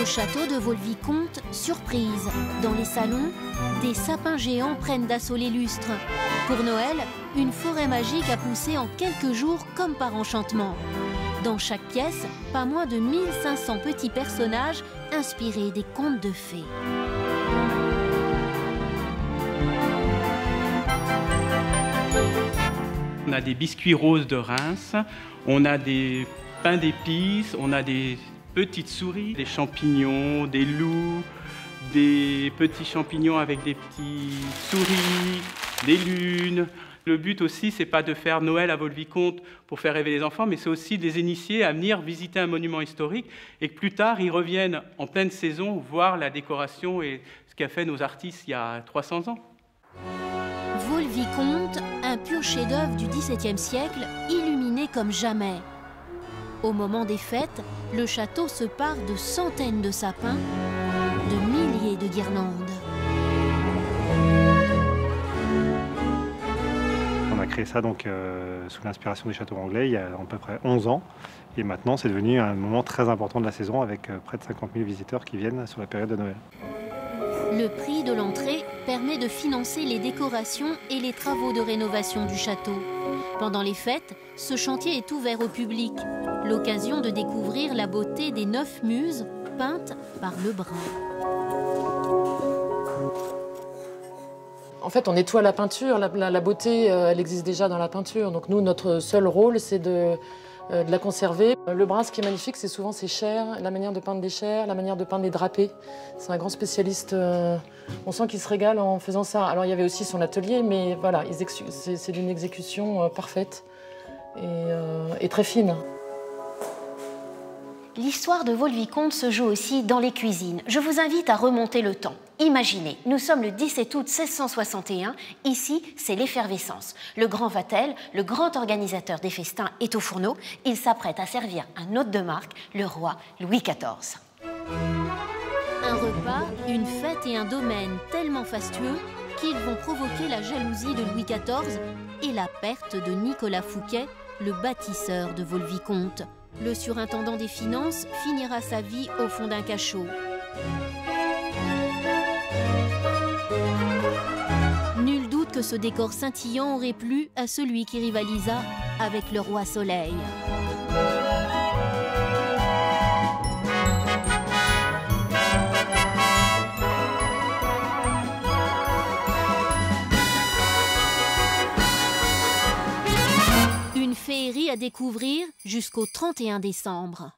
Au château de Vaux-le-Vicomte, surprise. Dans les salons, des sapins géants prennent d'assaut les lustres. Pour Noël, une forêt magique a poussé en quelques jours comme par enchantement. Dans chaque pièce, pas moins de 1500 petits personnages inspirés des contes de fées. On a des biscuits roses de Reims, on a des pains d'épices, on a des petites souris, des champignons, des loups, des petits champignons avec des petits souris, des lunes. Le but aussi, c'est pas de faire Noël à Vaux-le-Vicomte pour faire rêver les enfants, mais c'est aussi de les initier à venir visiter un monument historique et que plus tard, ils reviennent en pleine saison voir la décoration et ce qu'a fait nos artistes il y a 300 ans. Vaux-le-Vicomte, un pur chef-d'œuvre du XVIIe siècle, illuminé comme jamais. Au moment des fêtes, le château se pare de centaines de sapins, de milliers de guirlandes. On a créé ça donc sous l'inspiration des châteaux anglais il y a à peu près 11 ans. Et maintenant, c'est devenu un moment très important de la saison avec près de 50 000 visiteurs qui viennent sur la période de Noël. Le prix de l'entrée permet de financer les décorations et les travaux de rénovation du château. Pendant les fêtes, ce chantier est ouvert au public. L'occasion de découvrir la beauté des 9 muses peintes par Lebrun. En fait, on nettoie la peinture. La beauté, elle existe déjà dans la peinture. Donc nous, notre seul rôle, c'est de la conserver. Lebrun, ce qui est magnifique, c'est souvent ses chairs, la manière de peindre des chairs, la manière de peindre les drapés. C'est un grand spécialiste. On sent qu'il se régale en faisant ça. Alors, il y avait aussi son atelier, mais voilà, c'est d'une exécution parfaite et très fine. L'histoire de Vaux-le-Vicomte se joue aussi dans les cuisines. Je vous invite à remonter le temps. Imaginez, nous sommes le 17 août 1661. Ici, c'est l'effervescence. Le grand Vatel, le grand organisateur des festins, est au fourneau. Il s'apprête à servir un hôte de marque, le roi Louis XIV. Un repas, une fête et un domaine tellement fastueux qu'ils vont provoquer la jalousie de Louis XIV et la perte de Nicolas Fouquet, le bâtisseur de Vaux-le-Vicomte. Le surintendant des finances finira sa vie au fond d'un cachot. Nul doute que ce décor scintillant aurait plu à celui qui rivalisa avec le roi Soleil. Une féerie à découvrir jusqu'au 31 décembre.